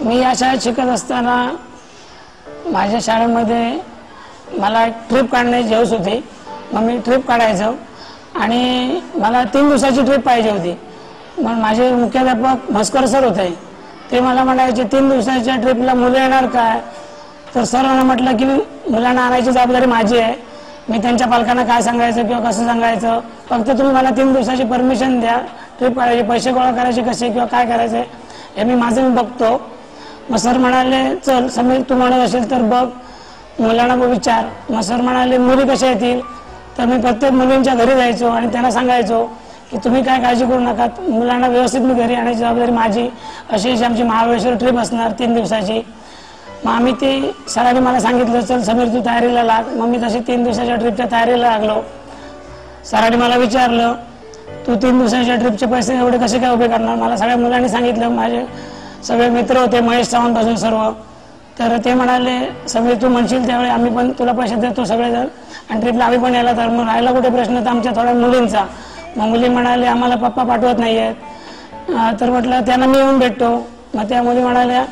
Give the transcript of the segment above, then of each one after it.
मी या शाळेत शिकत असताना माझ्या शाळेमध्ये मला एक ट्रिप काढण्याची हौस होती. मग मी ट्रिप काढायचो आणि मला 3 दिवसाची ट्रिप पाहिजे होती. मग माझे मुख्याध्यापक म्हस्कर सर होते, ते मला म्हणायचे 3 दिवसाच्या ट्रिपला मुलं येणार काय? तर सरांना म्हटलं की मुलांना आणायची जबाबदारी माझी आहे. मी त्यांच्या पालकांना काय सांगायचं किंवा कसं सांगायचं, फक्त तुम्ही मला 3 दिवसाची परमिशन द्या. ट्रिप काढायची, पैसे गोळा करायचे कसे किंवा काय करायचं हे मी बघतो. मग सर म्हणाले चल समीर, तू म्हणत असेल तर बघ, मुलांना विचार. मग सर म्हणाले मुली कशा येतील? तर मी प्रत्येक मुलींच्या घरी जायचो आणि त्यांना सांगायचो की तुम्ही काय काळजी करू नका, मुलांना व्यवस्थित मी घरी आणायची जबाबदारी माझी. अशी आमची महाबळेश्वर ट्रिप असणार 3 दिवसाची. मग आम्ही ती सरांनी मला सांगितलं चल समीर तू तयारीला लाग. मग मी तशी 3 दिवसाच्या ट्रिपच्या तयारीला लागलो. सरांनी मला विचारलं तू 3 दिवसाच्या ट्रिपचे पैसे एवढे कसे काय उभे करणार? मला सगळ्या मुलांनी सांगितलं, माझे सगळे मित्र होते महेश चव्हाणपासून सर्व. तर ते म्हणाले समीर तू म्हणशील त्यावेळी आम्ही पण तुला पैसे देतो सगळेजण आणि ट्रिपला आम्ही पण यायला. तर मग राहिला कुठे प्रश्न तर आमच्या थोड्या मुलींचा. मग मुली म्हणाले आम्हाला पप्पा पाठवत नाही आहेत. तर म्हटलं त्यांना मी येऊन भेटतो. मग त्या मुली म्हणाल्या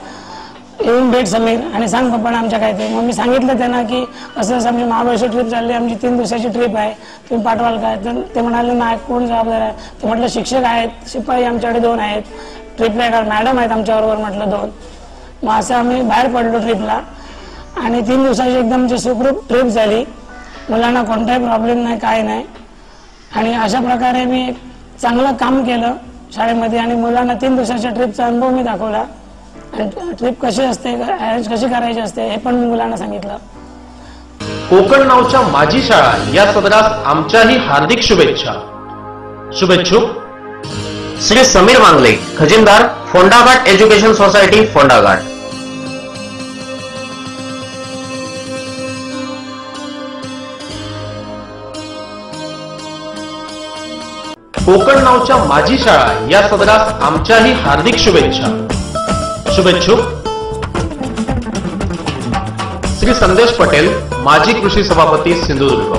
येऊन भेट समीर आणि सांग पप्पांना आमच्या काय ते. मग मी सांगितलं त्यांना की असं असं आमची महाबळेश्वर ट्रिप चालली, आमची 3 दिवसाची ट्रिप आहे, तुम्ही पाठवाल काय? तर ते म्हणाले नाही, कोण जबाबदार आहे? ते म्हटलं शिक्षक आहेत, शिपाई आमच्याकडे 2 आहेत, ट्रिपला एका मॅडम आहेत आमच्याबरोबर, म्हटलं 2. मग असं आम्ही बाहेर पडलो ट्रिपला आणि 3 दिवसाची एकदम सुखरूप ट्रिप झाली. मुलांना कोणताही प्रॉब्लेम नाही, काय नाही. आणि अशा प्रकारे मी एक चांगलं काम केलं शाळेमध्ये आणि मुलांना 3 दिवसाच्या ट्रिपचा अनुभव मी दाखवला. आणि ट्रिप कशी असते, अरेंज कशी करायची असते हे पण मी मुलांना सांगितलं. कोकण नावच्या माझी शाळा या सदरास आमच्याही हार्दिक शुभेच्छा. शुभेच्छुक श्री समीर मांगले, खजिनदार, फोंडाघाट एज्युकेशन सोसायटी, फोंडाघाट. कोकण नावच्या माझी शाळा या सदरास आमच्याही हार्दिक शुभेच्छा. शुभेच्छुक श्री संदेश पटेल, माजी कृषी सभापती, सिंधुदुर्ग.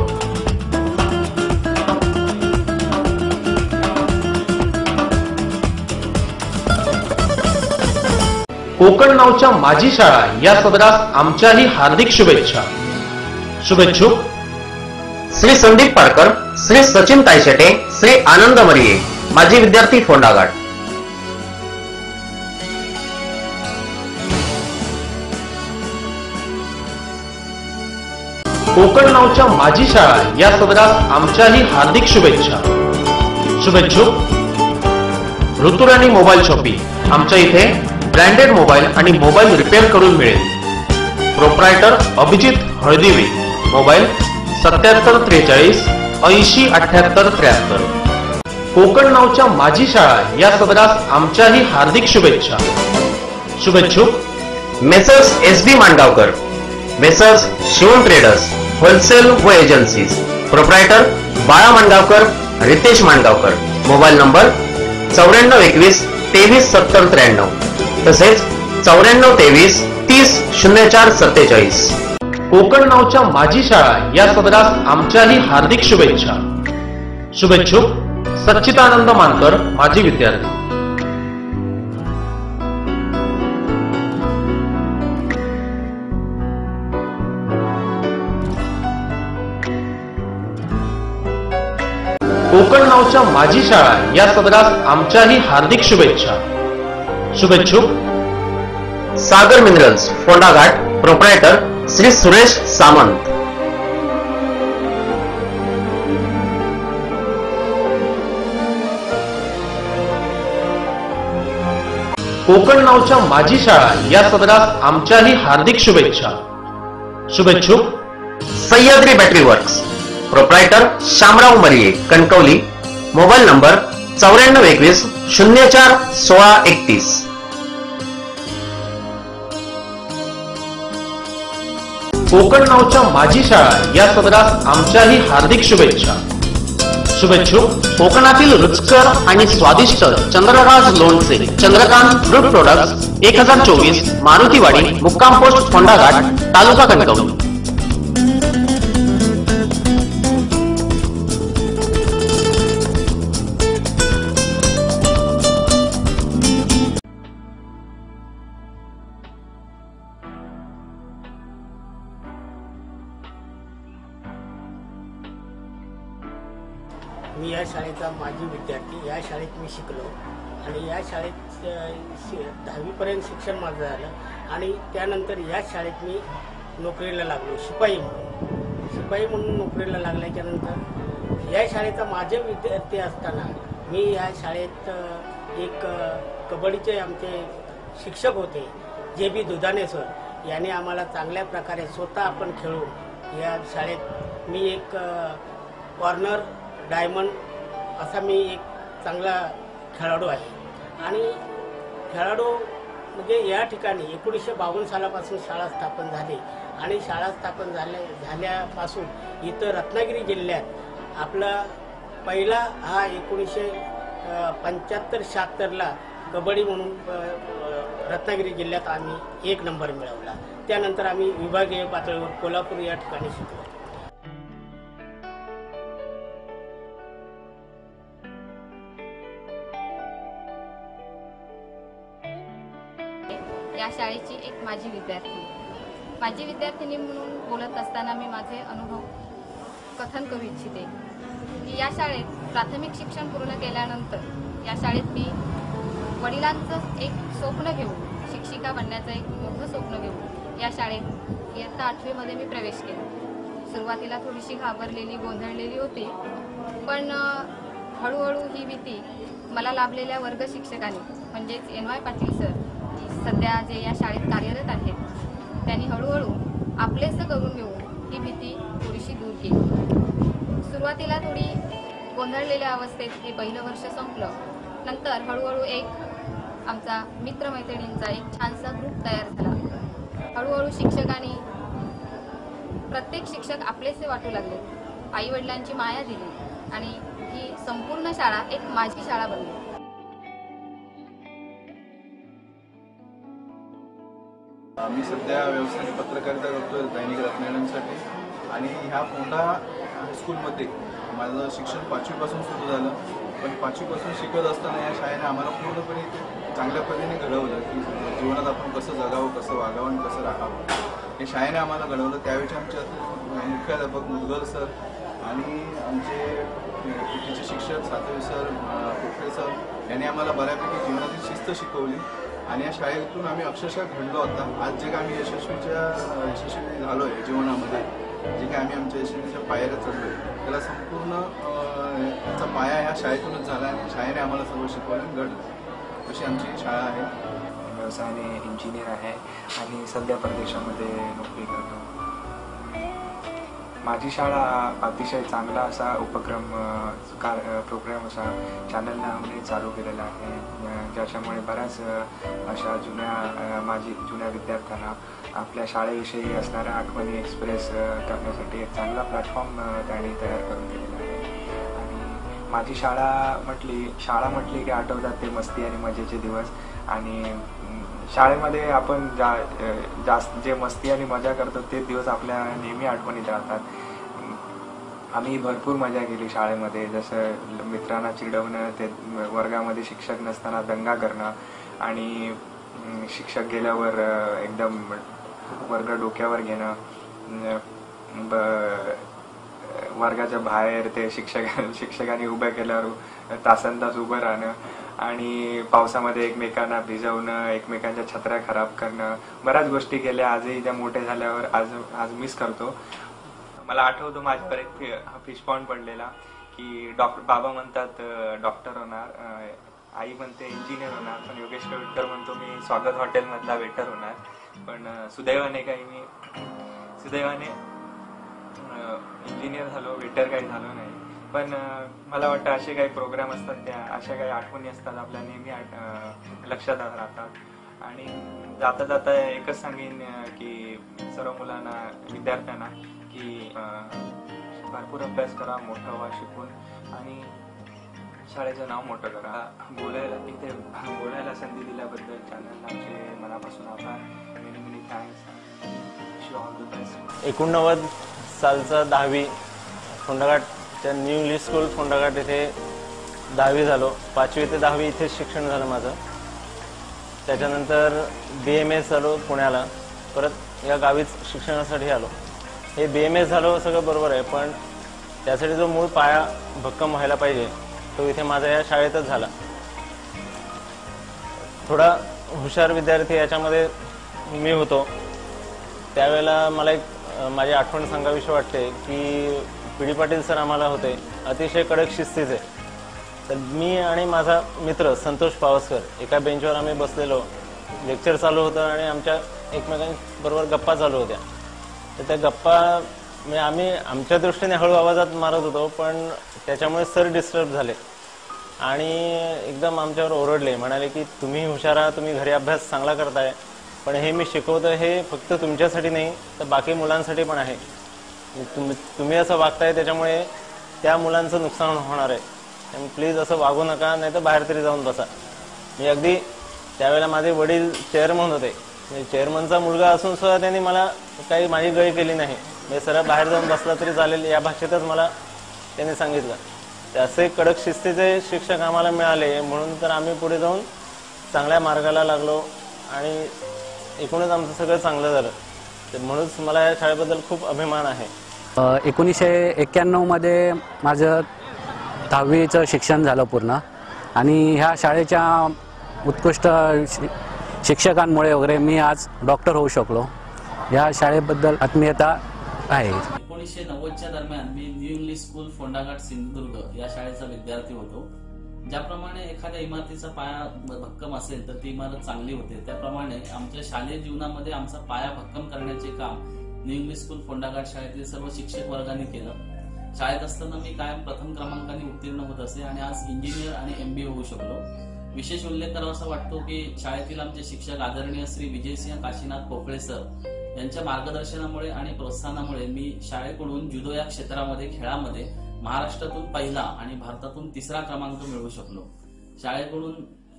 कोकण नावच्या माझी शाळा या सदरास आमच्याही हार्दिक शुभेच्छा. शुभेच्छुक श्री संदीप पारकर, श्री सचिन तायशेटे, श्री आनंद मरिये, माजी विद्यार्थी, फोंडाघाट. कोकण नावच्या माझी शाळा या सदरास आमच्याही हार्दिक शुभेच्छा. शुभेच्छुक ऋतुराणी मोबाईल शॉपिंग, आमच्या इथे ब्रँडेड मोबाईल आणि मोबाईल रिपेअर करून मिळेल. Proprietor Abhijit Haldive, mobile 7743 80 78 73. कोकण नावच्या माझी शाळा या सदरास आमच्याही हार्दिक शुभेच्छा. शुभेच्छुक messrs SB Mandgaonkar, messrs Shivam traders, wholesale व agencies, proprietor Bala Mandgaonkar, Ritesh Mandgaonkar, mobile number 9421 23 70 93, तसेच 9423 30 04 47. कोकण नावच्या माझी शाळा या सदरास आमच्याही हार्दिक शुभेच्छा. शुभेच्छुक सच्चिदानंद मानकर, माजी विद्यार्थी. कोकण नावच्या माझी शाळा या सदरास आमच्याही हार्दिक शुभेच्छा. शुभेच्छुक सागर मिनरल्स, फोंडाघाट, प्रोप्रायटर श्री सुरेश सामंत. कोकण नावच्या माझी शाळा या सदरास आमच्याही हार्दिक शुभेच्छा. शुभेच्छुक Sahyadri battery works, proprietor Shamrao Mariye, Kankavli, mobile number 9421 04 16 31. Konkan नावच्या माझी शाळा या सदरास आमच्याही हार्दिक शुभेच्छा. शुभेच्छुक कोकणातील रुचकर आणि स्वादिष्ट चंद्रराज लोणचे, चंद्रकांत फ्रूट प्रोडक्ट्स, 1024 मारुतीवाडी, मुक्काम पोस्ट, फोंडाघाट, तालुका कणकवली. शाळेचा माजी विद्यार्थी. या शाळेत मी शिकलो आणि या शाळेत 10वीपर्यंत शिक्षण माझं झालं आणि त्यानंतर या शाळेत मी नोकरीला लागलो शिपाई म्हणून नोकरीला लागल्याच्यानंतर या शाळेचा माझे विद्यार्थी असताना मी या शाळेत एक कबड्डीचे आमचे शिक्षक होते JB दुधाने सर यांनी आम्हाला चांगल्या प्रकारे स्वतः आपण खेळून या शाळेत मी एक कॉर्नर डायमंड असा मी एक चांगला खेळाडू आहे. आणि खेळाडू म्हणजे या ठिकाणी 1952 सालापासून शाळा स्थापन झाली आणि शाळा स्थापन झाल्यापासून इथं रत्नागिरी जिल्ह्यात आपला पहिला हा 1975-76ला कबड्डी म्हणून रत्नागिरी जिल्ह्यात आम्ही 1 नंबर मिळवला. त्यानंतर आम्ही विभागीय पातळीवर कोल्हापूर या ठिकाणी शिकलो. या शाळेची एक माजी विद्यार्थिनी म्हणून बोलत असताना मी माझे अनुभव कथन करू इच्छिते की या शाळेत प्राथमिक शिक्षण पूर्ण केल्यानंतर या शाळेत मी वडिलांचं एक स्वप्न घेऊन शिक्षिका बनण्याचं एक मोठं स्वप्न घेऊन या शाळेत इयत्ता 8वीमध्ये मी प्रवेश केला. सुरुवातीला थोडीशी घाबरलेली गोंधळलेली होती, पण हळूहळू ही भीती मला लाभलेल्या वर्ग शिक्षकांनी म्हणजेच NY पाटील सर सध्या जे या शाळेत कार्यरत आहेत त्यांनी हळूहळू आपलेसं करून घेऊन ही भीती थोडीशी दूर केली. सुरुवातीला थोडी गोंधळलेल्या अवस्थेत हे पहिलं वर्ष संपलं. नंतर हळूहळू एक आमचा मित्रमैत्रिणींचा एक छानसा ग्रुप तयार झाला. हळूहळू शिक्षकांनी प्रत्येक शिक्षक आपलेसे वाटू लागले, आईवडिलांची माया दिली आणि ही संपूर्ण शाळा एक माझी शाळा बनली. मी सध्या व्यावसायिक पत्रकारिता करतोय दैनिक रत्नागिरीसाठी आणि ह्या फोंडा हायस्कूलमध्ये माझं शिक्षण 5वीपासून सुरू झालं. पण 5वीपासून शिकत असताना या शाळेने आम्हाला पूर्णपणे चांगल्या पद्धतीने घडवलं की जीवनात आपण कसं जगावं, कसं वागावं आणि कसं राहावं हे शाळेने आम्हाला घडवलं. त्यावेळी आमच्या मुख्याध्यापक मुदगल सर आणि आमचे तिचे शिक्षक सातवी सर, पोखरे सर यांनी आम्हाला बऱ्यापैकी जीवनातील शिस्त शिकवली आणि या शाळेतून आम्ही अक्षरशः घडलो होता. आज जे काय आम्ही यशस्वी झालो आहे जीवनामध्ये, जे काय आम्ही आमच्या यशस्वीच्या पायऱ्या चढलो आहे त्याला संपूर्ण त्याचा पाया ह्या शाळेतूनच झाला आणि शाळेने आम्हाला सर्व शिकवलं घडलं. अशी आमची शाळा आहे. व्यवसायाने इंजिनियर आहे आणि सध्या परदेशामध्ये नोकरी करतो. माझी शाळा अतिशय चांगला असा प्रोग्राम असा चॅनलला आम्ही चालू केलेला आहे, ज्याच्यामुळे बऱ्याच अशा जुन्या विद्यार्थ्यांना आपल्या शाळेविषयी असणाऱ्या आठवणी एक्सप्रेस करण्यासाठी एक चांगला प्लॅटफॉर्म त्यांनी तयार करून दिलेला आहे. आणि माझी शाळा म्हटली की आठवतात ते मस्ती आणि मजेचे दिवस. आणि शाळेमध्ये आपण जास्त जे मस्ती आणि मजा करतो ते दिवस आपल्या नेहमी आठवणीत राहतात. आम्ही भरपूर मजा केली शाळेमध्ये, जसं मित्रांना चिडवणं, ते वर्गामध्ये शिक्षक नसताना दंगा करणं आणि शिक्षक गेल्यावर एकदम वर्ग डोक्यावर घेणं, वर्गाच्या बाहेर ते शिक्षकांनी उभं केल्यावर तासनतास उभं राहणं आणि पावसामध्ये एकमेकांना भिजवणं, एकमेकांच्या छत्र्या खराब करणं, बऱ्याच गोष्टी केल्या. आजही त्या मोठे झाल्यावर आज मिस करतो. मला आठवतो माझ्यावर एक फिश पॉन्ड पडलेला की बाबा म्हणतात डॉक्टर होणार, आई म्हणते इंजिनियर होणार, पण योगेश कविटकर म्हणतो मी स्वागत हॉटेलमधला वेटर होणार. पण सुदैवाने इंजिनियर झालो, वेटर काही झालो नाही. पण मला वाटतं असे काही प्रोग्राम असतात, त्या अशा काही आठवणी असतात आपल्या नेहमी लक्षात राहतात. आणि जाता जाता एकच सांगेन की सर्व मुलांना, विद्यार्थ्यांना की भरपूर अभ्यास करा, मोठं व्हा शिकून आणि शाळेचं नाव मोठं करा. बोलायला संधी दिल्याबद्दल चॅनलला आमचे मनापासून आभार. Many thanks. Wish you all the best. 89 सालचा 10वी फोंडाघाटच्या न्यू इंग्लिश स्कूल फोंडाघाट इथे 10वी झालो. 5वी ते 10वी इथेच शिक्षण झालं माझं. त्याच्यानंतर BMS झालो पुण्याला, परत या गावीच शिक्षणासाठी आलो. हे BMS झालो सगळं बरोबर आहे, पण त्यासाठी जो मूळ पाया भक्कम व्हायला पाहिजे तो इथे माझा या शाळेतच झाला. थोडा हुशार विद्यार्थी याच्यामध्ये मी होतो. त्यावेळेला मला एक माझी आठवण सांगावीशी वाटते की पी डी पाटील सर आम्हाला होते, अतिशय कडक शिस्तीचे. तर मी आणि माझा मित्र संतोष पावसकर एका बेंचवर आम्ही बसलेलो, लेक्चर चालू होतं आणि आमच्या एकमेकांबरोबर गप्पा चालू होत्या. तर त्या गप्पा म्हणजे आम्ही आमच्या दृष्टीने हळू आवाजात मारत होतो, पण त्याच्यामुळे सर डिस्टर्ब झाले आणि एकदम आमच्यावर ओरडले. म्हणाले की तुम्ही हुशार आहात, तुम्ही घरी अभ्यास चांगला करताय, पण हे मी शिकवतो हे फक्त तुमच्यासाठी नाही तर बाकी मुलांसाठी पण आहे. तुम्ही असं वागताय त्याच्यामुळे त्या मुलांचं नुकसान होणार आहे. त्यामुळे प्लीज असं वागू नका, नाही तर बाहेर तरी जाऊन बसा. मी अगदी त्यावेळेला माझे वडील चेअरमन होते, चेअरमनचा मुलगा असून सुद्धा त्यांनी मला काही माझी गय केली नाही. मी सरळ बाहेर जाऊन बसला तरी चालेल या भाषेतच मला त्यांनी सांगितलं. ते असे कडक शिस्तीचे शिक्षक आम्हाला मिळाले म्हणून तर आम्ही पुढे जाऊन चांगल्या मार्गाला लागलो आणि एकूणच आमचं सगळं चांगलं झालं. तर म्हणूनच मला या शाळेबद्दल खूप अभिमान आहे. 1991 मध्ये माझं 10वीचं शिक्षण झालं पूर्ण आणि ह्या शाळेच्या उत्कृष्ट शिक्षकांमुळे वगैरे मी आज डॉक्टर होऊ शकलो. या शाळेबद्दल आत्मीयता आहे. 1990च्या दरम्यान मी new English school Phondaghat Sindhudurg या शाळेचा विद्यार्थी होतो. ज्याप्रमाणे एखाद्या इमारतीचा पाया भक्कम असेल तर ती इमारत चांगली होते, त्याप्रमाणे आमच्या शालेय जीवनामध्ये आमचा पाया भक्कम करण्याचे काम न्यू इंग्लिश स्कूल फोंडाघाट शाळेतील सर्व शिक्षक वर्गाने केलं. शाळेत असताना मी कायम प्रथम क्रमांकाने उत्तीर्ण होत असे आणि आज इंजिनियर आणि MBA होऊ शकलो. विशेष उल्लेख करावासा वाटतो की शाळेतील आमचे शिक्षक आदरणीय श्री विजयसिंह काशीनाथ पोकळे सर यांच्या मार्गदर्शनामुळे आणि प्रोत्साहनामुळे मी शाळेकडून जुदो या क्षेत्रामध्ये खेळामध्ये महाराष्ट्रातून पहिला आणि भारतातून 3रा क्रमांक मिळवू शकलो. शाळेकडून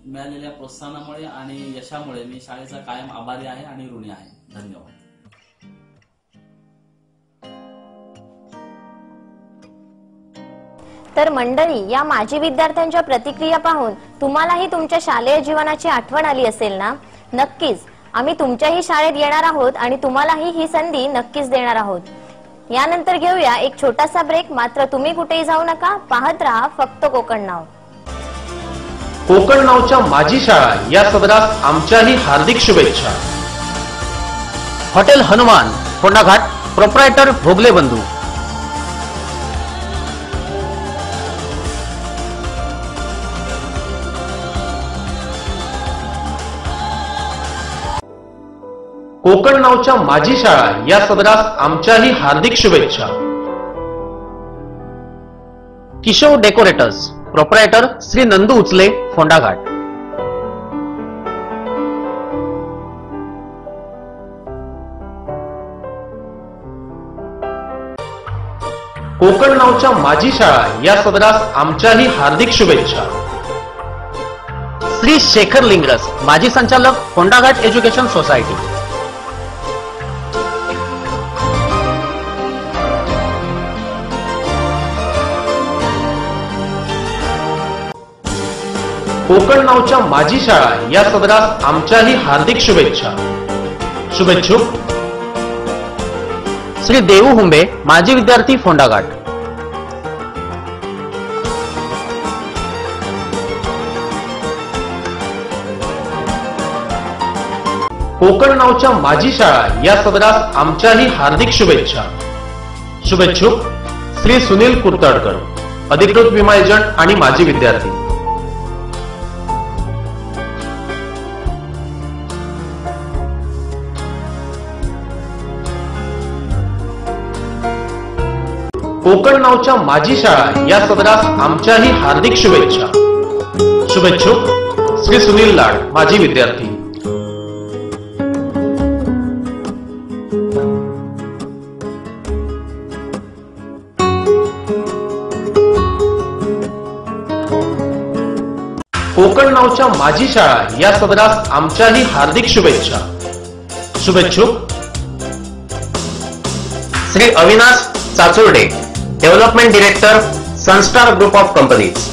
मिळालेल्या प्रोत्साहनामुळे आणि यशामुळे मी शाळेचा कायम आभारी आहे आणि ऋणी आहे. धन्यवाद. तर मंडळी, या माजी विद्यार्थ्यांच्या प्रतिक्रिया पाहून तुम्हालाही तुमच्या शालेय जीवनाची आठवण आली असेल ना? नक्कीच आम्ही तुमच्याही शाळेत येणार आहोत आणि तुम्हालाही ही संधी नक्कीच देणार आहोत. यानंतर घेऊया एक छोटासा ब्रेक. मात्र तुम्ही कुठेही जाऊ नका, पाहत राहा फक्त कोकण नाव. कोकण नावच्या माजी शाळा या सदरास आमच्याही हार्दिक शुभेच्छा. हॉटेल हनुमान फोंडाघाट, प्रोप्रायटर भोगले बंधू. कोकण नावच्या माजी शाळा या सदरास आमच्याही हार्दिक शुभेच्छा. Kishor decorators, proprietor Shri Nandu Uchale Phondaghat. कोकण नावच्या माजी शाळा या सदरास आमच्याही हार्दिक शुभेच्छा. श्री शेखर लिंगरस, माजी संचालक फोंडाघाट एज्युकेशन सोसायटी. कोकण नावच्या माजी शाळा या सदरास आमच्याही हार्दिक शुभेच्छा. शुभेच्छुक श्री देवू हुंबे, माजी विद्यार्थी फोंडाघाट. कोकण नावच्या माजी शाळा या सदरास आमच्याही हार्दिक शुभेच्छा. शुभेच्छुक श्री सुनील कुर्तडकर, अधिकृत विमा एजंट आणि माजी विद्यार्थी. कोकण नावच्या माजी शाळा या सदरास आमच्याही हार्दिक शुभेच्छा. शुभेच्छुक श्री सुनील लाड, माजी विद्यार्थी. कोकण नावच्या माजी शाळा या सदरास आमच्याही हार्दिक शुभेच्छा. शुभेच्छुक Shri Avinash Chachurde, development director, Sunstar group of companies.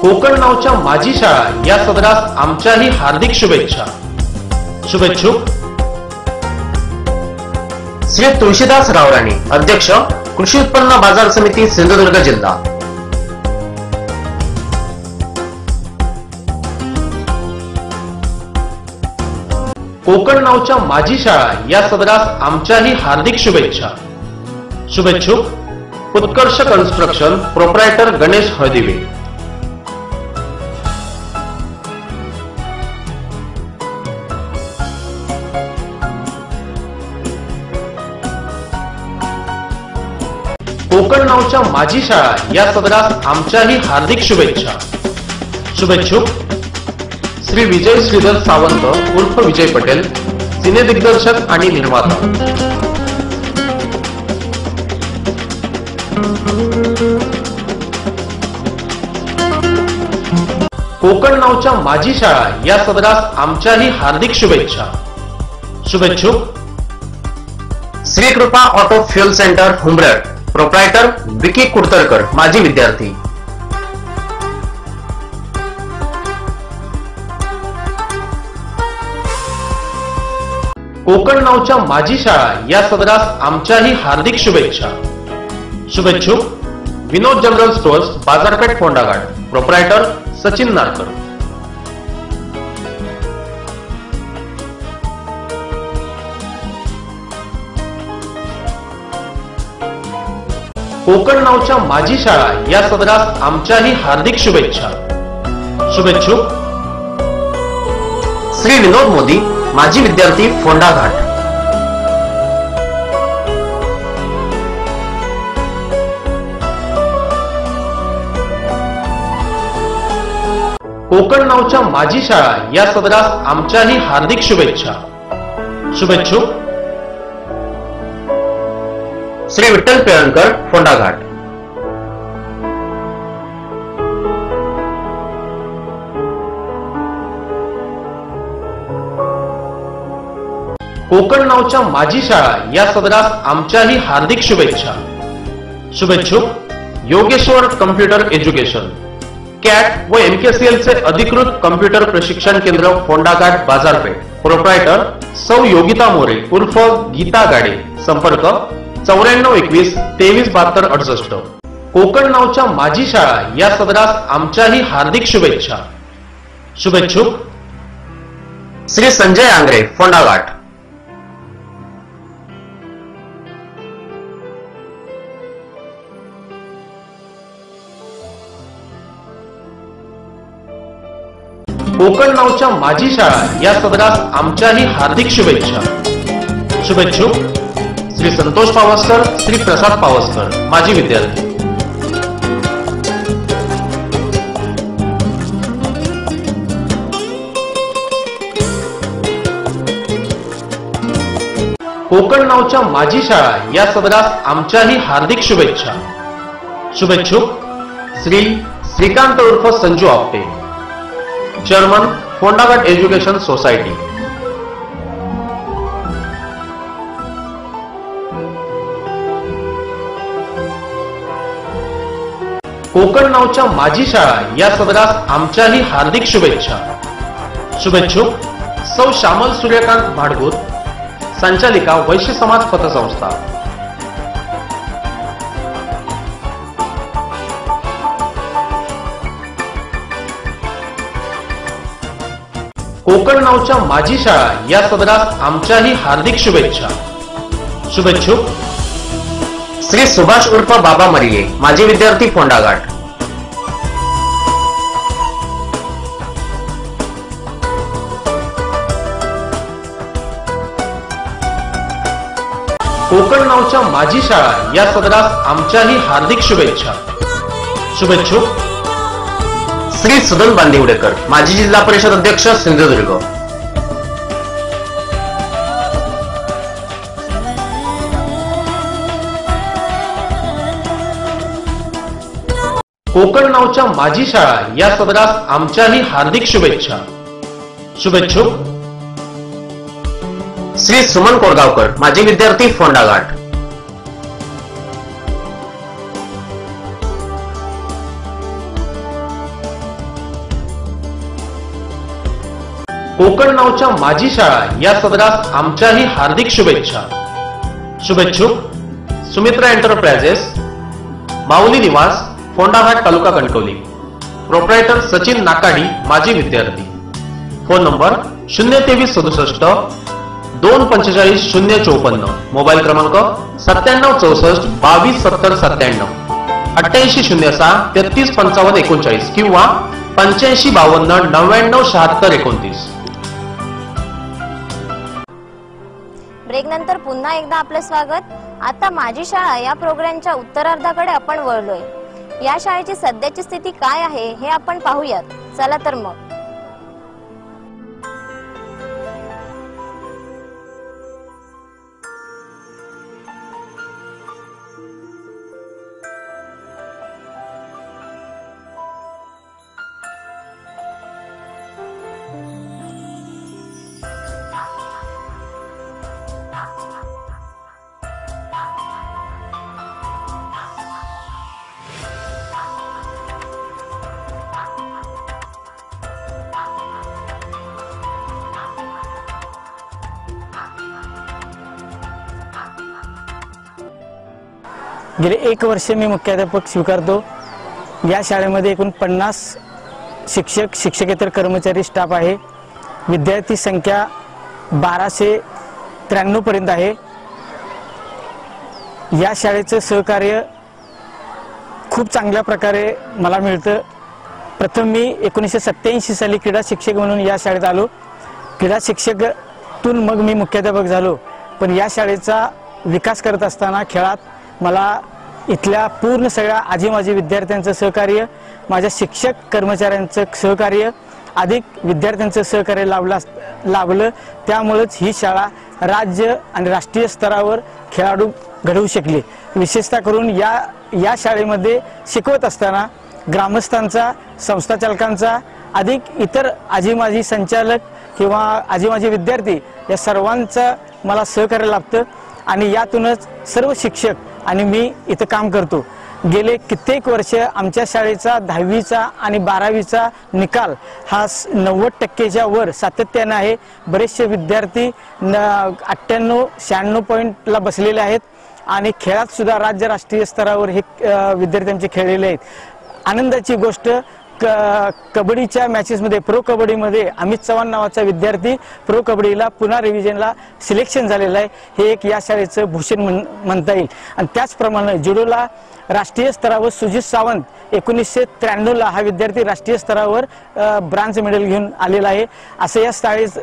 Konkan नावच्या माजी शाळा या सदरास आमच्याही हार्दिक शुभेच्छा. शुभेच्छुक श्री तुळशीदास गावराणी, अध्यक्ष, कृषी उत्पन्न बाजार समिती, सिंधुदुर्ग जिल्हा. कोकण नावच्या माझी शाळा या सदरास आमच्याही हार्दिक शुभेच्छा. शुभेच्छुक उत्कर्ष कन्स्ट्रक्शन, प्रोप्रायटर गणेश हळदिवे. कोकण नावच्या माझी शाळा या सदरास आमच्याही हार्दिक शुभेच्छा. शुभेच्छुक श्री विजय श्रीधर सावंत उर्फ विजय पटेल, सिने दिग्दर्शक आणि निर्माता. कोकण नावच्या माझी शाळा या सदरास आमच्याही हार्दिक शुभेच्छा. शुभेच्छुक Shri Krupa auto fuel centre, Humbard, proprietor Vicky Kudtarkar, माजी विद्यार्थी. कोकण नावच्या माझी शाळा या सदरास आमच्याही हार्दिक शुभेच्छा. शुभेच्छुक विनोद जनरल स्टोअर्स, बाजारपेठ, फोंडाघाट, प्रोप्रायटर सचिन नारकर. कोकण नावच्या माझी शाळा या सदरास आमच्याही हार्दिक शुभेच्छा. शुभेच्छुक श्री विनोद मोदी, माजी विद्यार्थी, फोंडाघाट. कोकण नावच्या माझी शाळा या सदरास आमच्याही हार्दिक शुभेच्छा. शुभेच्छुक श्री विठ्ठल पेळणकर, फोंडाघाट. कोकण नावच्या माझी शाळा या सदरास आमच्याही हार्दिक शुभेच्छा. शुभेच्छुक योगेश्वर कम्प्युटर एज्युकेशन, कॅट व MKCL चे अधिकृत कम्प्युटर प्रशिक्षण केंद्र, फोंडाघाट, बाजारपेठ, प्रोप्रायटर सौ योगिता मोरे उर्फ गीता गाडे. संपर्क 9421 2372 68. कोकण नावच्या माझी शाळा या सदरास आमच्याही हार्दिक शुभेच्छा. शुभेच्छुक श्री संजय आंग्रे, फोंडाघाट. कोकण नावच्या माझी शाळा या सदरास आमच्याही हार्दिक शुभेच्छा. शुभेच्छुक श्री संतोष पावसकर, श्री प्रसाद पावसकर, माजी विद्यार्थी. कोकण नावच्या माझी शाळा या सदरास आमच्याही हार्दिक शुभेच्छा. शुभेच्छुक श्री श्रीकांत उर्फ Sanju Apte, chairman, Phondaghat education society. Konkan नावच्या माझी शाळा या सदरास आमच्याही हार्दिक शुभेच्छा. शुभेच्छुक सौ श्यामल सूर्यकांत भाडगुत, संचालिका, वैश्य समाज पतसंस्था. कोकण नावच्या माझी शाळा या सदरास आमच्याही हार्दिक शुभेच्छा. शुभेच्छुक श्री सुभाष उर्फ बाबा मरिये, माजी विद्यार्थी, फोंडाघाट. कोकण नावच्या माझी शाळा या सदरास आमच्याही हार्दिक शुभेच्छा. शुभेच्छुक श्री सुदन बांदिवडेकर, माजी जिल्हा परिषद अध्यक्ष, सिंधुदुर्ग. कोकण नावच्या माझी शाळा या सदरास आमच्याही हार्दिक शुभेच्छा. शुभेच्छुक श्री सुमन कोरगावकर, माजी विद्यार्थी, फोंडाघाट. कोकण नावच्या माझी शाळा या सदरास आमच्याही हार्दिक शुभेच्छा. शुभेच्छुक सुमित्रा एंटरप्राइजेस, माऊली निवास, फोंडाघाट, तालुका कणकवली. प्रोप्रायटर सचिन नाकाडी, माजी विद्यार्थी. Phone number 02367 245 054. मोबाईल क्रमांक 9764 2270 97, 8806 33 55 39 किंवा 8552 99 76 29. ब्रेक नंतर पुन्हा एकदा आपलं स्वागत. आता माझी शाळा या प्रोग्रामच्या उत्तरार्धाकडे आपण वळलोय. या शाळेची सध्याची स्थिती काय आहे हे आपण पाहूयात. चला तर मग. गेले 1 वर्ष मी मुख्याध्यापक स्वीकारतो. या शाळेमध्ये एकूण 50 शिक्षक, शिक्षकेतर कर्मचारी, स्टाफ आहे. विद्यार्थी संख्या 1293 पर्यंत आहे. या शाळेचं सहकार्य खूप चांगल्या प्रकारे मला मिळतं. प्रथम मी 1987 साली क्रीडा शिक्षक म्हणून या शाळेत आलो. क्रीडा शिक्षकातून मग मी मुख्याध्यापक झालो. पण या शाळेचा विकास करत असताना खेळात मला इथल्या पूर्ण सगळ्या आजी माजी विद्यार्थ्यांचं सहकार्य, माझ्या शिक्षक कर्मचाऱ्यांचं सहकार्य, अधिक विद्यार्थ्यांचं सहकार्य लाभलं. त्यामुळेच ही शाळा राज्य आणि राष्ट्रीय स्तरावर खेळाडू घडवू शकली. विशेषतः करून या शाळेमध्ये शिकवत असताना ग्रामस्थांचा, संस्था चालकांचा, अधिक इतर आजी माजी संचालक किंवा आजी माजी विद्यार्थी या सर्वांचं मला सहकार्य लाभतं आणि यातूनच सर्व शिक्षक आणि मी इथं काम करतो. गेले कित्येक वर्ष आमच्या शाळेचा 10वीचा आणि 12वीचा निकाल हा 90% वर सातत्याने आहे. बरेचसे विद्यार्थी 98-96 पॉईंटला बसलेले आहेत आणि खेळात सुद्धा राज्य राष्ट्रीय स्तरावर हे विद्यार्थ्यांचे खेळलेले आहेत. आनंदाची गोष्ट, कबड्डीच्या मॅचेसमध्ये, प्रो कबड्डीमध्ये अमित चव्हाण नावाचा विद्यार्थी प्रो कबड्डीला पुन्हा रिव्हिजनला सिलेक्शन झालेला आहे. हे एक या शाळेचं भूषण म्हणता येईल. आणि त्याचप्रमाणे जुडोला राष्ट्रीय स्तरावर सुजित सावंत 1993ला हा विद्यार्थी राष्ट्रीय स्तरावर ब्रॉन्झ मेडल घेऊन आलेला आहे. असं या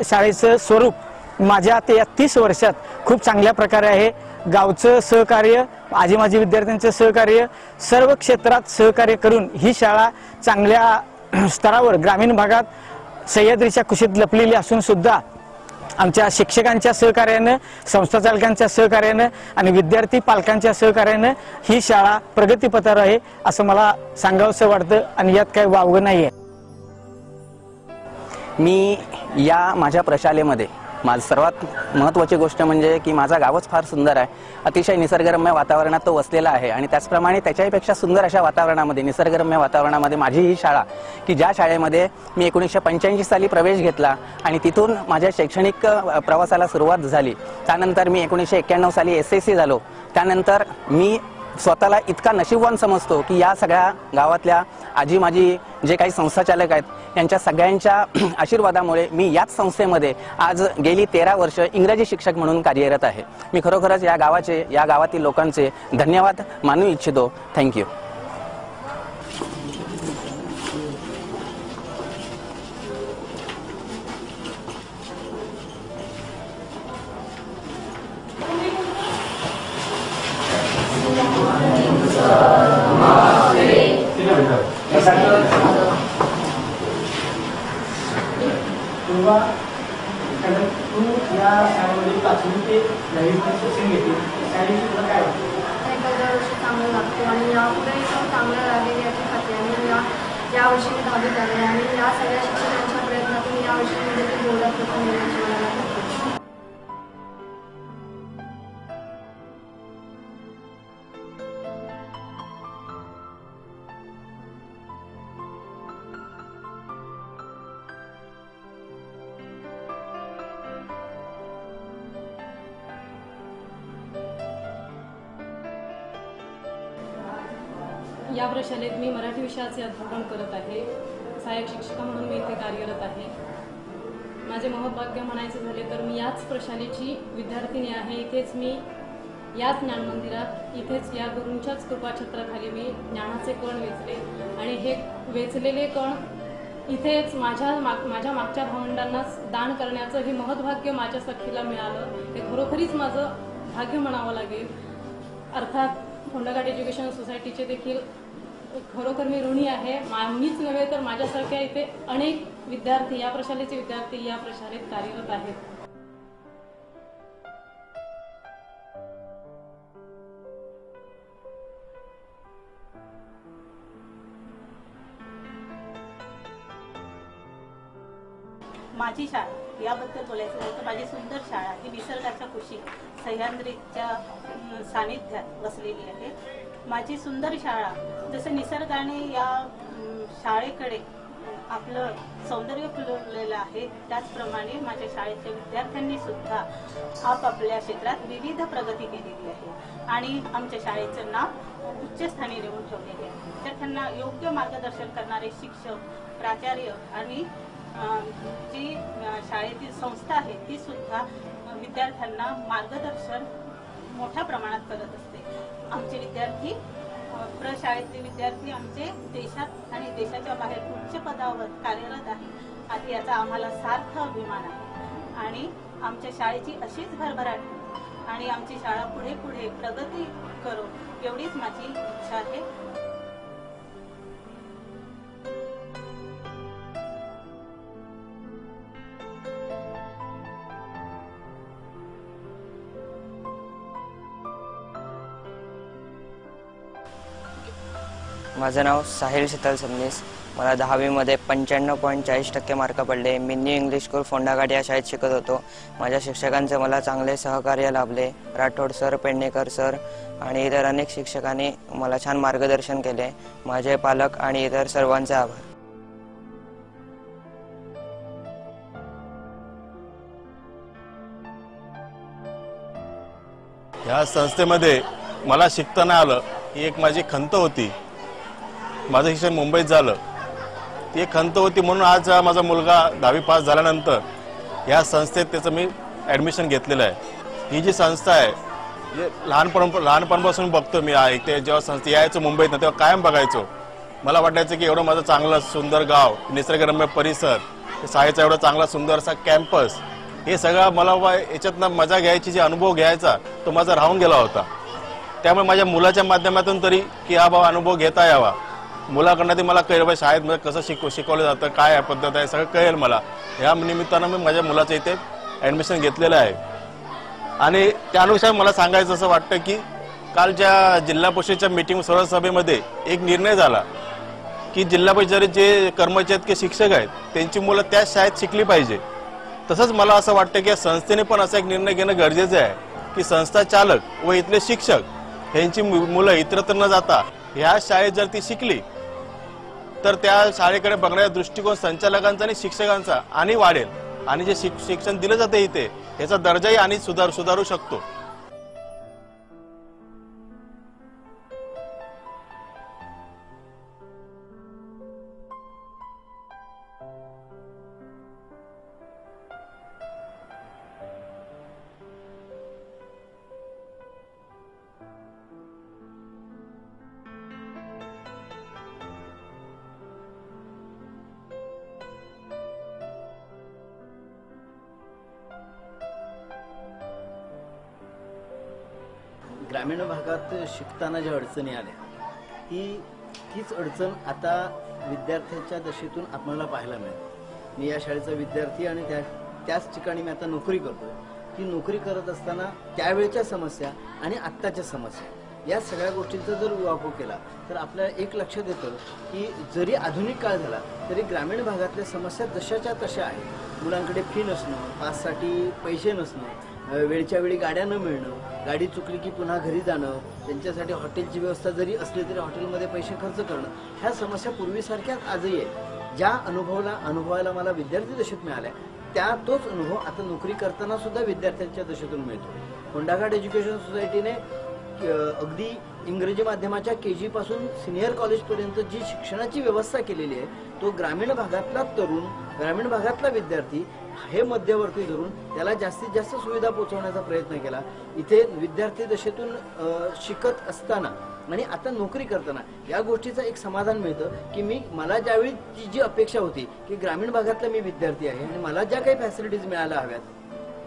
शाळेचं स्वरूप माझ्या या 30 वर्षात खूप चांगल्या प्रकारे आहे. गावचं सहकार्य, आजी माजी विद्यार्थ्यांचं सहकार्य, सर्व क्षेत्रात सहकार्य करून ही शाळा चांगल्या स्तरावर ग्रामीण भागात सह्याद्रीच्या कुशीत लपलेली असून सुद्धा आमच्या शिक्षकांच्या सहकार्यानं, संस्था चालकांच्या सहकार्यानं आणि विद्यार्थी पालकांच्या सहकार्यानं ही शाळा प्रगतीपथावर आहे असं मला सांगावंसं वाटतं आणि यात काही वावगं नाही आहे. मी या माझ्या प्रशालेमध्ये माझं सर्वात महत्त्वाची गोष्ट म्हणजे की माझा गावच फार सुंदर आहे. अतिशय निसर्गरम्य वातावरणात तो वसलेला आहे आणि त्याचप्रमाणे त्याच्याहीपेक्षा सुंदर अशा वातावरणामध्ये, निसर्गरम्य वातावरणामध्ये माझी ही शाळा, की ज्या शाळेमध्ये मी 1985 साली प्रवेश घेतला आणि तिथून माझ्या शैक्षणिक प्रवासाला सुरुवात झाली. त्यानंतर मी 1991 साली SSC झालो. त्यानंतर मी स्वतःला इतका नशीबवान समजतो की या सगळ्या गावातल्या आजी माजी जे काही संस्थाचालक आहेत यांच्या सगळ्यांच्या आशीर्वादामुळे मी याच संस्थेमध्ये आज गेली 13 वर्ष इंग्रजी शिक्षक म्हणून कार्यरत आहे. मी खरोखरच या गावातील लोकांचे धन्यवाद मानू इच्छितो. थँक्यू. यावर्षी मी 10वीत आले आणि या सगळ्या शिक्षकांच्या प्रयत्नातून यावर्षी मी देखील बोर्डात प्रथम येण्याची मला लागते. या प्रशालेत मी मराठी विषयाचे अध्यापन करत आहे. सहाय्यक शिक्षिका म्हणून मी इथे कार्यरत आहे. माझे महत्भाग्य म्हणायचे झाले तर मी याच प्रशालेची विद्यार्थिनी आहे. इथेच मी याच ज्ञान मंदिरात इथेच या गुरूंच्याच कृपाछत्राखाली मी ज्ञानाचे कण वेचले आणि हे वेचलेले कण इथेच माझ्या मागच्या भावंडांना दान करण्याचं हे महत्भाग्य माझ्या सखीला मिळालं. हे खरोखरीच माझं भाग्य म्हणावं लागेल. अर्थात फोंडाघाट एज्युकेशन सोसायटीचे देखील खरोखर मी ऋणी आहे. मीच नव्हे तर माझ्यासारख्या इथे अनेक विद्यार्थी, या प्रशालेचे विद्यार्थी या प्रशालेत कार्यरत आहेत. माझी शाळा याबद्दल बोलायचं झालं तर माझी सुंदर शाळा ही निसर्गाच्या कुशीत सह्याद्रीच्या सानिध्यात वसलेली आहे. माझी सुंदर शाळा जसं निसर्गाने या शाळेकडे आपलं सौंदर्य फुलवलेलं आहे, त्याचप्रमाणे माझ्या शाळेच्या विद्यार्थ्यांनी सुद्धा आपापल्या क्षेत्रात विविध प्रगती केलेली आहे आणि आमच्या शाळेचं नाव उच्चस्थानी नेऊन ठेवलेले आहे. विद्यार्थ्यांना योग्य मार्गदर्शन करणारे शिक्षक, प्राचार्य आणि जी शाळेतील संस्था आहे ती सुद्धा विद्यार्थ्यांना मार्गदर्शन मोठ्या प्रमाणात करत असते. आमचे विद्यार्थी, प्रशाळेतले विद्यार्थी आमचे देशात आणि देशाच्या बाहेर उच्च पदावर कार्यरत आहे आधी याचा आम्हाला सार्थ अभिमान आहे आणि आमच्या शाळेची अशीच भरभराट आणि आमची शाळा पुढे पुढे प्रगती करो एवढीच माझी इच्छा आहे. माझं नाव साहिल शीतल सबनीस. मला 10वीमध्ये 95.40% मार्क पडले. मी न्यू इंग्लिश स्कूल फोंडाघाट या शाळेत शिकत होतो. माझ्या शिक्षकांचे मला चांगले सहकार्य लाभले. राठोड सर, पेडणेकर सर आणि इतर अनेक शिक्षकांनी मला छान मार्गदर्शन केले. माझे पालक आणि इतर सर्वांचे आभार. या संस्थेमध्ये मला शिकता नाही आलं ही एक माझी खंत होती. माझं शिक्षण मुंबईत झालं, ती एक खंत होती. म्हणून आज माझा मुलगा 10वी पास झाल्यानंतर या संस्थेत त्याचं मी ॲडमिशन घेतलेलं आहे. ही जी संस्था आहे जे लहानपणापासून बघतो मी आहे. ते जेव्हा संस्था यायचं मुंबईत ना तेव्हा कायम बघायचो. मला वाटायचं की एवढं माझं चांगलं सुंदर गाव, निसर्गरम्य परिसर, शाळेचा एवढा चांगला सुंदर असा कॅम्पस, हे सगळं मला याच्यातनं मजा घ्यायची, जे अनुभव घ्यायचा तो माझा राहून गेला होता. त्यामुळे माझ्या मुलाच्या माध्यमातून तरी की हा बाबा अनुभव घेता यावा. मुलाकडनं ते मला कळेल शाळेत म्हणजे कसं शिकवलं जातं, काय पद्धत आहे, सगळं कळेल मला. या निमित्तानं मी माझ्या मुलाचं इथे ॲडमिशन घेतलेलं आहे. आणि त्यानुसार मला सांगायचं असं वाटतं की काल ज्या जिल्हा परिषदेच्या मीटिंग सर्व सभेमध्ये एक निर्णय झाला की जिल्हा परिषदेचे जे कर्मचारी आहेत की शिक्षक आहेत त्यांची मुलं त्याच शाळेत शिकली पाहिजे. तसंच मला असं वाटतं की या संस्थेने पण असा एक निर्णय घेणं गरजेचं आहे की संस्था चालक व इथले शिक्षक यांची मुलं इतरत्र न जाता ह्या शाळेत जर ती शिकली तर त्या शाळेकडे बघण्याचा दृष्टिकोन संचालकांचा आणि शिक्षकांचा आणि वाढेल आणि जे शिक्षण दिलं जाते इथे याचा दर्जाही आणि सुधारू शकतो. ग्रामीण भागात शिकताना ज्या अडचणी आल्या तीच अडचण आता विद्यार्थ्यांच्या दशेतून आपल्याला पाहायला मिळते. मी या शाळेचा विद्यार्थी आणि त्याच ठिकाणी मी आता नोकरी करतोय. ती नोकरी करत असताना त्यावेळच्या समस्या आणि आत्ताच्या समस्या या सगळ्या गोष्टींचा जर उहापोह केला तर आपल्याला एक लक्षात येतं की जरी आधुनिक काळ झाला तरी ग्रामीण भागातल्या समस्या जशाच्या तशा आहेत. मुलांकडे फी नसणं, पाससाठी पैसे नसणं, वेळच्या वेळी गाड्या न मिळणं, गाडी चुकली की पुन्हा घरी जाणं, त्यांच्यासाठी हॉटेलची व्यवस्था जरी असली तरी हॉटेलमध्ये पैसे खर्च करणं, ह्या समस्या पूर्वीसारख्याच आजही आहेत. ज्या अनुभवायला मला विद्यार्थी दशेत मिळाल्या तोच अनुभव आता नोकरी करताना सुद्धा विद्यार्थ्यांच्या दशेतून मिळतो. फोंडाघाट एज्युकेशन सोसायटीने अगदी इंग्रजी माध्यमाच्या KG पासून सिनियर कॉलेजपर्यंत जी शिक्षणाची व्यवस्था केलेली आहे तो ग्रामीण भागातला तरुण, ग्रामीण भागातला विद्यार्थी हे मध्यवर्ती धरून त्याला जास्तीत जास्त सुविधा पोहोचवण्याचा प्रयत्न केला। इथे विद्यार्थी दशेतून शिकत असताना आणि आता नोकरी करताना या गोष्टीचं एक समाधान मिळतं की मला ज्यावेळी जी अपेक्षा होती की ग्रामीण भागातला मी विद्यार्थी आहे आणि मला ज्या काही फॅसिलिटीज मिळायला हव्यात,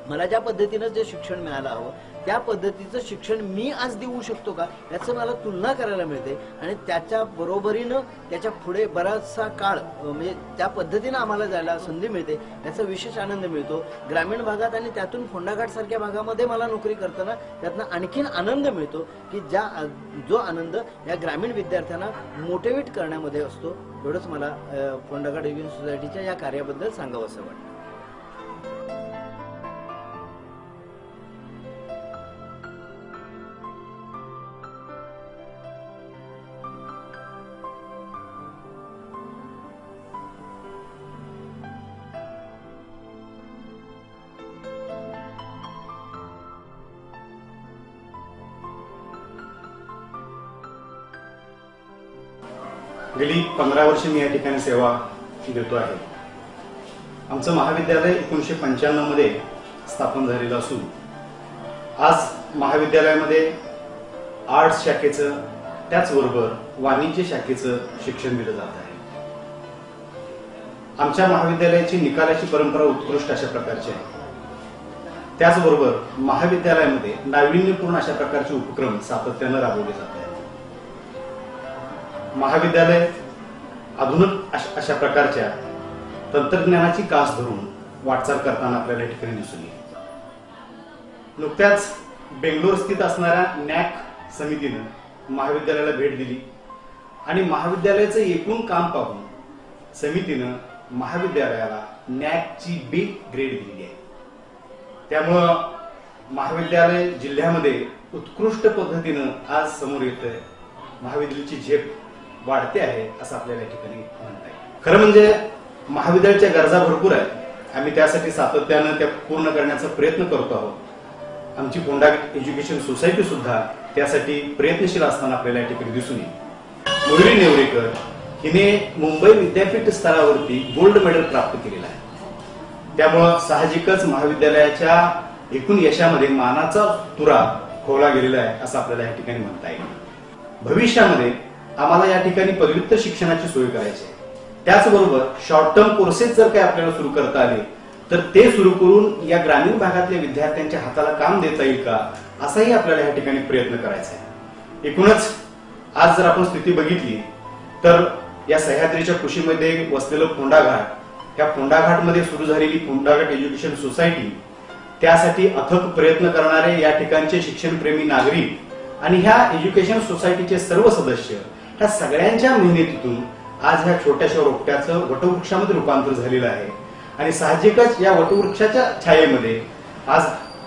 मला ज्या पद्धतीनं जे शिक्षण मिळालं हवं त्या पद्धतीचं शिक्षण मी आज देऊ शकतो का याचं मला तुलना करायला मिळते आणि त्याच्या बरोबरीनं त्याच्या पुढे बराचसा काळ म्हणजे त्या पद्धतीनं आम्हाला जायला संधी मिळते, याचा विशेष आनंद मिळतो। ग्रामीण भागात आणि त्यातून फोंडाघाट सारख्या भागामध्ये मला नोकरी करताना त्यातनं आणखीन आनंद मिळतो की जो आनंद या ग्रामीण विद्यार्थ्यांना मोटिवेट करण्यामध्ये असतो। एवढंच मला फोंडाघाट एज्युकेशन सोसायटीच्या या कार्याबद्दल सांगावंसं वाटतं। गेली 15 वर्ष मी या ठिकाणी सेवा देतो आहे। आमचं महाविद्यालय 1995 मध्ये स्थापन झालेलं असून आज महाविद्यालयामध्ये आर्ट्स शाखेचं त्याचबरोबर वाणिज्य शाखेचं शिक्षण दिलं जात आहे। आमच्या महाविद्यालयाची निकालाची परंपरा उत्कृष्ट अशा प्रकारची आहे। त्याचबरोबर महाविद्यालयामध्ये नाविन्यपूर्ण अशा प्रकारचे उपक्रम सातत्यानं राबवले जात आहेत। महाविद्यालय आधुनिक अशा प्रकारच्या तंत्रज्ञानाची कास धरून वाटचाल करताना आपल्याला ठिकाणी दिसून येईल। नुकत्याच बेंगलोर स्थित असणाऱ्या नॅक समितीनं महाविद्यालयाला भेट दिली आणि महाविद्यालयाचं एकूण काम पाहून समितीनं महाविद्यालयाला नॅकची B ग्रेड दिली आहे। त्यामुळं महाविद्यालय जिल्ह्यामध्ये उत्कृष्ट पद्धतीनं आज समोर येतंय, महाविद्यालयाची झेप वाढते आहे असं आपल्याला या ठिकाणी म्हणता येईल। खरं म्हणजे महाविद्यालयाच्या गरजा भरपूर आहेत, आम्ही त्यासाठी सातत्यानं त्या पूर्ण करण्याचा प्रयत्न करतो आहोत। आमची फोंडाघाट एज्युकेशन सोसायटी सुद्धा त्यासाठी प्रयत्नशील असताना आपल्याला या ठिकाणी दिसून येईल। मुरली नेवरेकर हिने मुंबई विद्यापीठ स्तरावरती गोल्ड मेडल प्राप्त केलेलं आहे। त्यामुळं साहजिकच महाविद्यालयाच्या एकूण यशामध्ये मानाचा तुरा खोवला गेलेला आहे असं आपल्याला या ठिकाणी म्हणता येईल। भविष्यामध्ये आम्हाला या ठिकाणी पदव्युत्तर शिक्षणाची सोय करायची आहे। त्याचबरोबर शॉर्ट टर्म कोर्सेस जर काही आपल्याला सुरू करता आले तर ते सुरू करून या ग्रामीण भागातल्या विद्यार्थ्यांच्या हाताला काम देता येईल का असाही आपल्याला या ठिकाणी प्रयत्न करायचा आहे। एकूणच आज जर आपण स्थिती बघितली तर या सह्याद्रीच्या कुशीमध्ये वसलेलं फोंडाघाट, या फोंडाघाटमध्ये सुरू झालेली फोंडाघाट एज्युकेशन सोसायटी, त्यासाठी अथक प्रयत्न करणारे या ठिकाणचे शिक्षणप्रेमी नागरिक आणि ह्या एज्युकेशन सोसायटीचे सर्व सदस्य, ह्या सगळ्यांच्या मेहनतीतून आज ह्या छोट्याशा रोपट्याचं वटवृक्षामध्ये रूपांतर झालेलं आहे आणि साहजिकच या वटवृक्षाच्या छायेमध्ये आज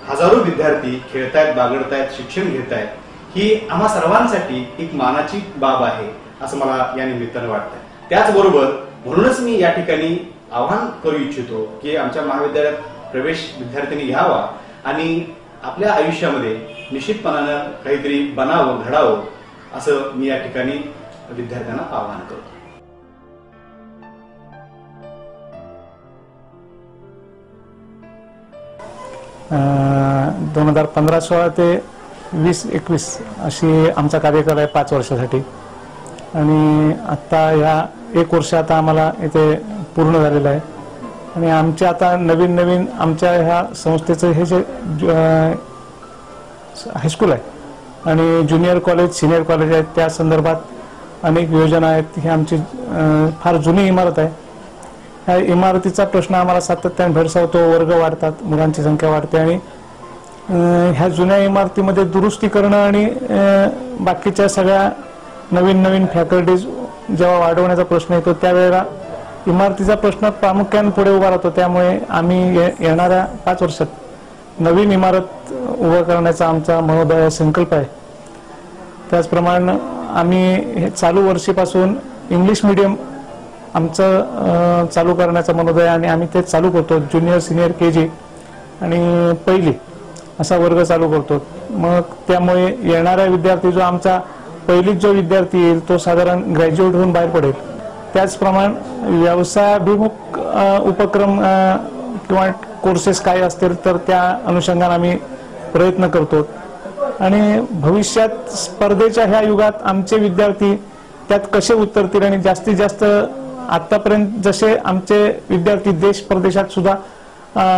हजारो विद्यार्थी खेळतायत, बागडतायत, शिक्षण घेतायत। ही आम्हा सर्वांसाठी एक मानाची बाब आहे असं मला या निमित्तानं वाटतंय। त्याचबरोबर म्हणूनच मी या ठिकाणी आवाहन करू इच्छितो की आमच्या महाविद्यालयात प्रवेश विद्यार्थ्यांनी घ्यावा आणि आपल्या आयुष्यामध्ये निश्चितपणानं काहीतरी बनावं, घडावं असं मी या ठिकाणी विद्यार्थ्यांना आवाहन करतो। 2015-16 ते 20-21 अशी आमचा कार्यकाळ आहे 5 वर्षासाठी आणि आता ह्या 1 वर्ष आता आम्हाला इथे पूर्ण झालेलं आहे आणि आमच्या आता नवीन आमच्या ह्या संस्थेचं हे जे हायस्कूल आहे आणि ज्युनियर कॉलेज, सिनियर कॉलेज आहेत, त्या संदर्भात अनेक योजना आहेत। ही आमची फार जुनी इमारत आहे। ह्या इमारतीचा प्रश्न आम्हाला सातत्याने भेडसावतो, वर्ग वाढतात, मुलांची संख्या वाढते आणि ह्या जुन्या इमारतीमध्ये दुरुस्ती करणं आणि बाकीच्या सगळ्या नवीन फॅकल्टीज जेव्हा वाढवण्याचा प्रश्न येतो त्यावेळेला इमारतीचा प्रश्न प्रामुख्याने पुढे उभा राहतो। त्यामुळे आम्ही येणाऱ्या 5 वर्षात नवीन इमारत उभं करण्याचा आमचा महोदय संकल्प आहे। त्याचप्रमाणे आम्ही चालू वर्षीपासून इंग्लिश मीडियम आमचं चालू करण्याचा मनोदय आणि आम्ही ते चालू करतो। ज्युनियर, सिनियर, KG आणि पहिली असा वर्ग चालू करतो। मग त्यामुळे येणारा विद्यार्थी जो आमचा पहिलीत जो विद्यार्थी येईल तो साधारण ग्रॅज्युएट होऊन बाहेर पडेल. त्याचप्रमाणे व्यवसायाभिमुख उपक्रम किंवा कोर्सेस काय असतील तर त्या अनुषंगाने आम्ही प्रयत्न करतो. आणि भविष्यात स्पर्धेच्या ह्या युगात आमचे विद्यार्थी त्यात कसे उतरतील आणि जास्तीत जास्त आतापर्यंत जसे आमचे विद्यार्थी देश परदेशात सुद्धा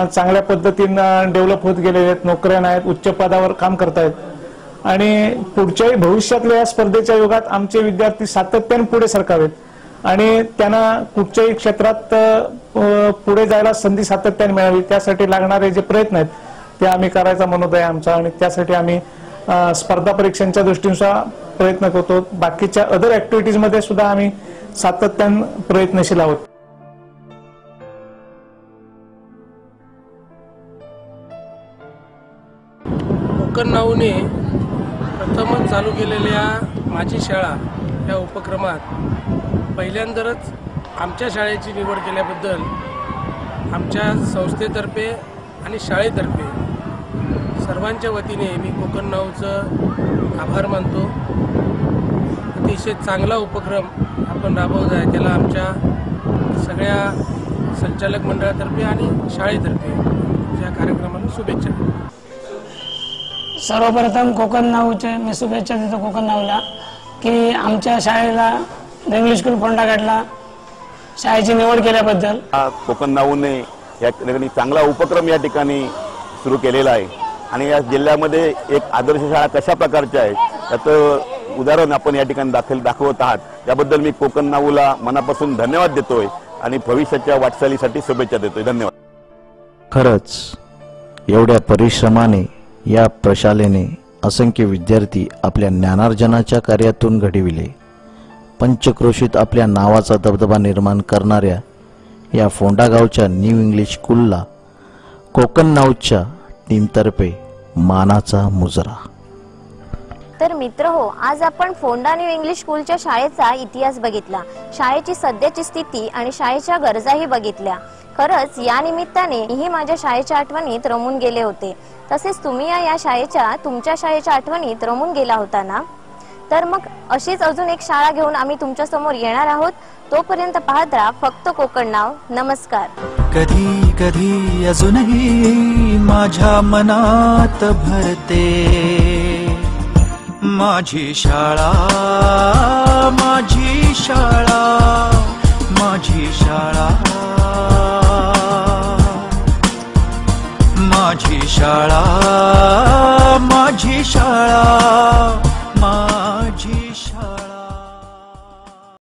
चांगल्या पद्धतीनं डेव्हलप होत गेलेले आहेत, नोकऱ्या नाहीत, उच्च पदावर काम करतायत आणि पुढच्याही भविष्यातल्या या स्पर्धेच्या युगात आमचे विद्यार्थी सातत्याने पुढे सरकावेत आणि त्यांना कुठच्याही क्षेत्रात पुढे जायला संधी सातत्याने मिळावी त्यासाठी लागणारे जे प्रयत्न आहेत ते आम्ही करायचा मनोदय आमचा आणि त्यासाठी आम्ही स्पर्धा परीक्षांच्या दृष्टीने प्रयत्न करतो. बाकीच्या अदर ऍक्टिव्हिटीज मध्ये सुद्धा आम्ही सातत्याने प्रयत्नशील आहोत. कोकण नाऊने प्रथमच चालू केलेल्या माझी शाळा या उपक्रमात पहिल्यांदाच आमच्या शाळेची निवड केल्याबद्दल आमच्या संस्थेतर्फे आणि शाळेतर्फे सर्वांच्या वतीने मी कोकण नाऊचं आभार मानतो. अतिशय चांगला उपक्रम आपण राबवत आहे त्याला आमच्या सगळ्या संचालक मंडळातर्फे आणि शाळेतर्फे या कार्यक्रमाला शुभेच्छा. सर्वप्रथम कोकण नाऊचे मी शुभेच्छा देतो कोकण नाऊला की आमच्या शाळेला इंग्लिश स्कूल फोंडाघाटला शाळेची निवड केल्याबद्दल. कोकण नाऊने या ठिकाणी चांगला उपक्रम या ठिकाणी सुरू केलेला आहे आणि या जिल्ह्यामध्ये एक आदर्श शाळा कशा प्रकारच्या आहे याचं उदाहरण आपण या ठिकाणी दाखवत आहात. याबद्दल मी कोकण नाऊला मनापासून धन्यवाद देतोय आणि भविष्याच्या वाटचालीसाठी शुभेच्छा देतोय. धन्यवाद. खरंच एवढ्या परिश्रमाने या प्रशालेने असंख्य विद्यार्थी आपल्या ज्ञानार्जनाच्या कार्यातून घडविले. पंचक्रोशीत आपल्या नावाचा दबदबा निर्माण करणाऱ्या या फोंडा गावच्या न्यू इंग्लिश स्कूलला कोकण नाऊच्या टीमतर्फे मानाचा मुजरा. तर मित्र हो, आज आपण फोंडा न्यू इंग्लिश स्कूलच्या शाळेचा इतिहास बघितला, शाळेची सध्याची स्थिती आणि शाळेच्या गरजाही बघितल्या. खरंच या निमित्ताने ही माझ्या शाळेच्या आठवणीत रमून गेले होते. तसेच तुम्ही या शाळेच्या तुमच्या शाळेच्या आठवणीत रमून गेला होता ना. तर मग अशीच अजून एक शाळा घेऊन आम्ही तुमच्या समोर येणार आहोत. तोपर्यंत पाहत राहा फक्त कोकण नाव. नमस्कार. कधी कधी अजूनही माझ्या मनात भरते माझी शाळा, माझी शाळा, माझी शाळा, माझी शाळा, माझी शाळा.